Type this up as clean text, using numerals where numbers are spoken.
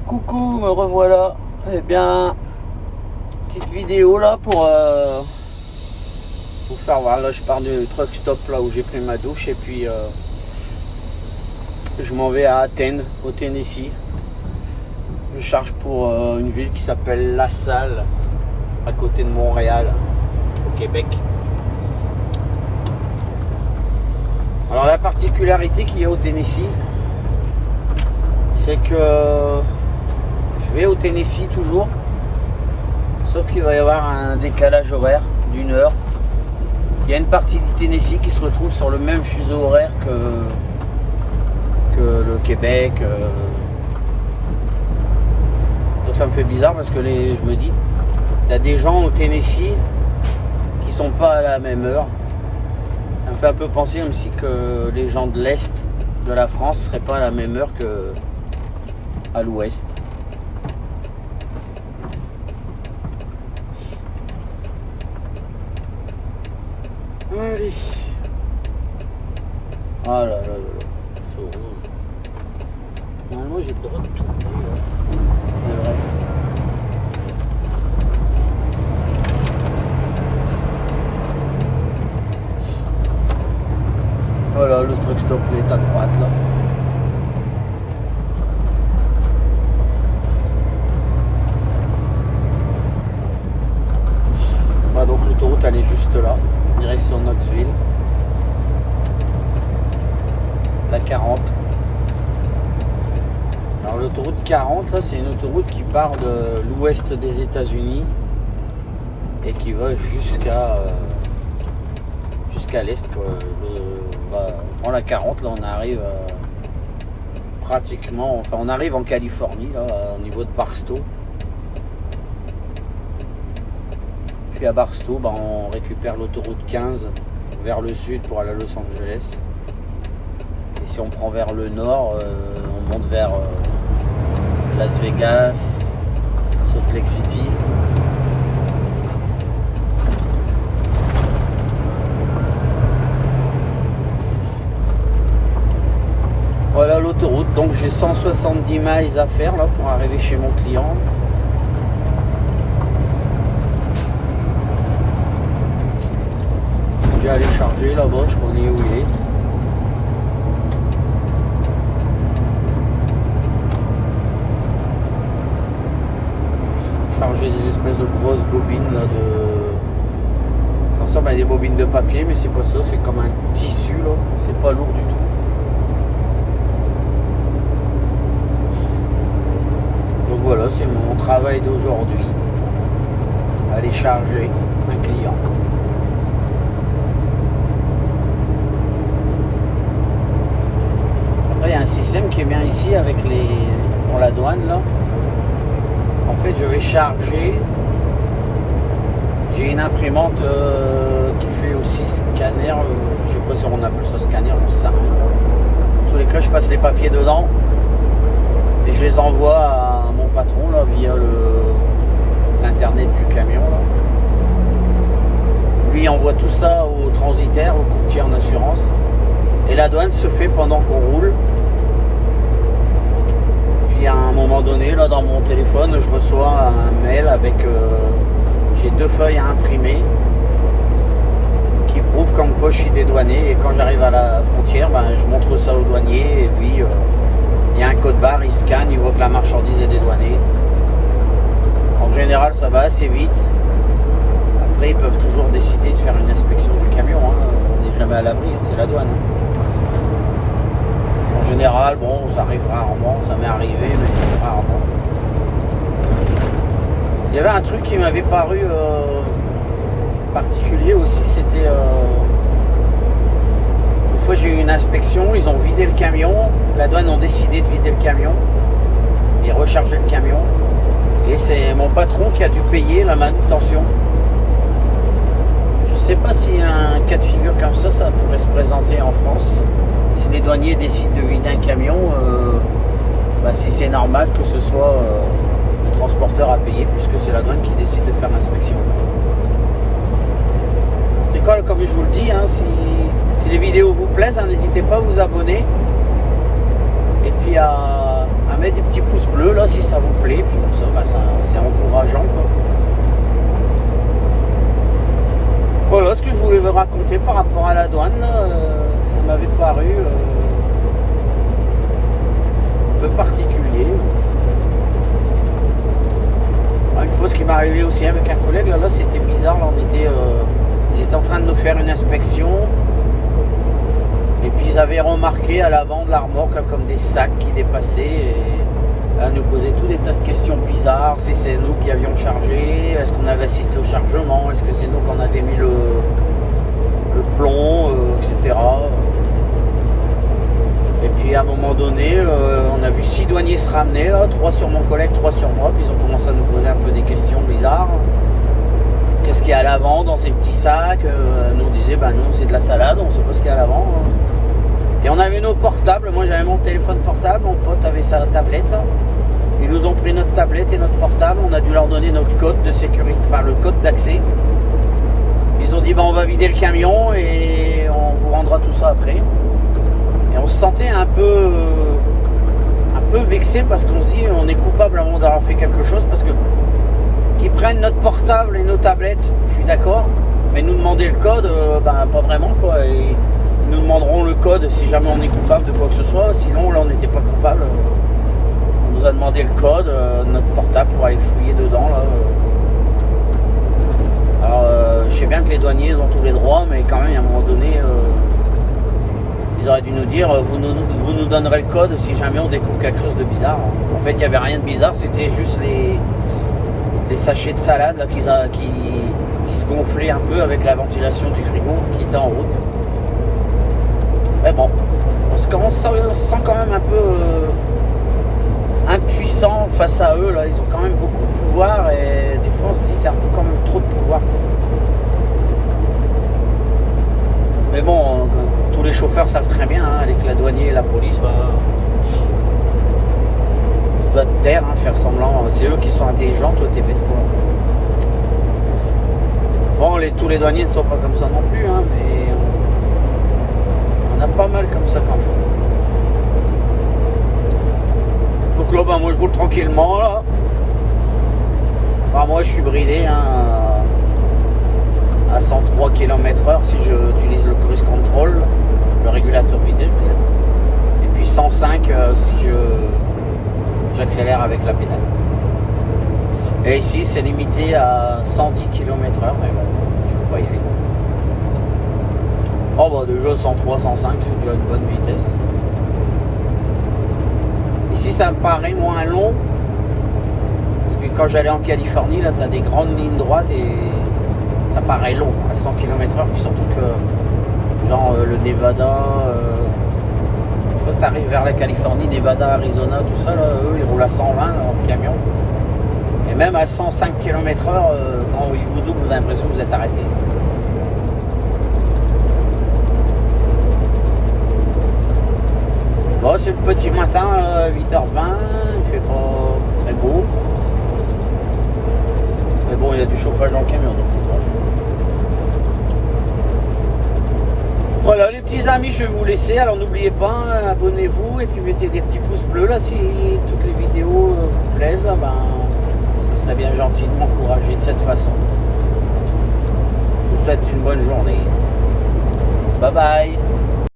Coucou, me revoilà. Eh bien, petite vidéo là pour vous faire voir. Là, je pars du truck stop là où j'ai pris ma douche et puis je m'en vais à Athènes, au Tennessee. Je charge pour une ville qui s'appelle La Salle, à côté de Montréal, au Québec. Alors la particularité qu'il y a au Tennessee, c'est que je vais au Tennessee toujours, sauf qu'il va y avoir un décalage horaire d'une heure. Il y a une partie du Tennessee qui se retrouve sur le même fuseau horaire que le Québec. Donc ça me fait bizarre parce que je me dis, il y a des gens au Tennessee qui sont pas à la même heure. Ça me fait un peu penser comme si que les gens de l'Est de la France ne seraient pas à la même heure que à l'Ouest. Allez. Ah là là là là. Feu rouge. Normalement j'ai le droit de tourner. C'est vrai. Voilà, le truck stop est à droite là. Voilà, donc l'autoroute elle est juste là, direction Knoxville. La 40. Alors l'autoroute 40 là, c'est une autoroute qui part de l'ouest des États-Unis et qui va jusqu'à l'est quoi. On prend la 40 là, on arrive pratiquement, enfin on arrive en Californie là, au niveau de Barstow. Puis à Barstow, on récupère l'autoroute 15 vers le sud pour aller à Los Angeles. Et si on prend vers le nord, on monte vers Las Vegas, Salt Lake City. Voilà l'autoroute, donc j'ai 170 miles à faire là pour arriver chez mon client. Je vais aller charger là-bas, je connais où il est. Charger des espèces de grosses bobines là de. Ça des bobines de papier, mais c'est pas ça, c'est comme un tissu là, c'est pas lourd du tout. Donc voilà, c'est mon travail d'aujourd'hui. Aller charger un client. Après, il y a un système qui est bien ici avec pour la douane là. En fait, je vais charger. J'ai une imprimante qui fait aussi scanner. Je sais pas si on appelle ça scanner, je sais ça. En tous les cas, je passe les papiers dedans et je les envoie à mon patron là via l'internet du camion là. Lui il envoie tout ça au transitaire, au courtier en assurance, et la douane se fait pendant qu'on roule. Puis à un moment donné là, dans mon téléphone, je reçois un mail avec j'ai 2 feuilles à imprimer qui prouvent comme quoi je suis dédouané, et quand j'arrive à la frontière, je montre ça au douanier et lui il y a un code barre, il scanne, il voit que la marchandise est dédouanée. En général ça va assez vite. Après ils peuvent toujours décider de faire une inspection du camion, hein. On n'est jamais à l'abri, c'est la douane. En général, ça arrive rarement, ça m'est arrivé, mais rarement. Il y avait un truc qui m'avait paru particulier aussi, c'était une fois j'ai eu une inspection, ils ont vidé le camion, la douane ont décidé de vider le camion et recharger le camion, et c'est mon patron qui a dû payer la manutention. Je sais pas si un cas de figure comme ça pourrait se présenter en France, si les douaniers décident de vider un camion, si c'est normal que ce soit le transporteur à payer, puisque c'est la douane qui décide de faire l'inspection. Comme je vous le dis, hein, si les vidéos vous plaisent, n'hésitez pas à vous abonner et puis à mettre mettre des petits pouces bleus là si ça vous plaît, puis comme ça, bah, c'est encourageant quoi. Voilà ce que je voulais vous raconter par rapport à la douane, ça m'avait paru un peu particulier. Une fois, ce qui m'est arrivé aussi avec un collègue, là c'était bizarre, là, ils étaient en train de nous faire une inspection, et puis ils avaient remarqué à l'avant de la remorque là, comme des sacs qui dépassaient, et là, nous posaient tout des tas de questions bizarres, si c'est nous qui avions chargé, est-ce qu'on avait assisté au chargement, est-ce que c'est nous qu'on avait mis le plomb, etc. Et puis à un moment donné, on a vu 6 douaniers se ramener, là, 3 sur mon collègue, 3 sur moi, puis ils ont commencé à nous poser un peu des questions bizarres. Qu'est-ce qu'il y a à l'avant dans ces petits sacs? Nous on disait, ben non, c'est de la salade, on sait pas ce qu'il y a à l'avant. Et on avait nos portables, moi j'avais mon téléphone portable, mon pote avait sa tablette. Ils nous ont pris notre tablette et notre portable, on a dû leur donner notre code de sécurité, enfin le code d'accès. Ils ont dit, ben on va vider le camion et on vous rendra tout ça après. Et on se sentait un peu vexé parce qu'on se dit on est coupable avant d'avoir fait quelque chose, parce que qu'ils prennent notre portable et nos tablettes, je suis d'accord, mais nous demander le code, ben pas vraiment quoi. Et ils nous demanderont le code si jamais on est coupable de quoi que ce soit, sinon là on n'était pas coupable. On nous a demandé le code, notre portable pour aller fouiller dedans là. Alors je sais bien que les douaniers ont tous les droits, mais quand même à un moment donné ils auraient dû nous dire vous nous donnerez le code si jamais on découvre quelque chose de bizarre. En fait il n'y avait rien de bizarre, c'était juste les sachets de salade là, qui se gonflaient un peu avec la ventilation du frigo qui était en route. Mais bon, on se sent quand même un peu impuissant face à eux là. Ils ont quand même beaucoup de pouvoir et des fois on se dit c'est un peu quand même trop de pouvoir. Mais bon, tous les chauffeurs savent très bien, hein, avec la douanier et la police, bah, tu dois te taire, hein, faire semblant. C'est eux qui sont intelligents, toi t'es bête quoi. Bon, tous les douaniers ne sont pas comme ça non plus, hein, mais on a pas mal comme ça quand même. Donc là, bah, moi je roule tranquillement là. Enfin, moi je suis bridé, hein, à 103 km/h si j'utilise le cruise control, le régulateur vitesse je veux dire. Et puis 105 si j'accélère avec la pédale. Et ici c'est limité à 110 km/h, mais bon, je peux pas y aller. Oh bah déjà 103, 105 c'est déjà une bonne vitesse. Ici ça me paraît moins long, parce que quand j'allais en Californie, là t'as des grandes lignes droites et ça paraît long à 100 km/h, puis surtout que genre le Nevada, quand tu arrives vers la Californie, Nevada, Arizona, tout ça, là, eux ils roulent à 120 là, en camion. Et même à 105 km/h, quand ils vous doublent, vous avez l'impression que vous êtes arrêté. Bon, c'est le petit matin, 8h20, il fait pas très beau. Mais bon, il y a du chauffage dans le camion, donc je m'en fous. Voilà les petits amis, je vais vous laisser. Alors n'oubliez pas, abonnez-vous et puis mettez des petits pouces bleus là si toutes les vidéos vous plaisent. Là, ben, ça serait bien gentil de m'encourager de cette façon. Je vous souhaite une bonne journée. Bye bye.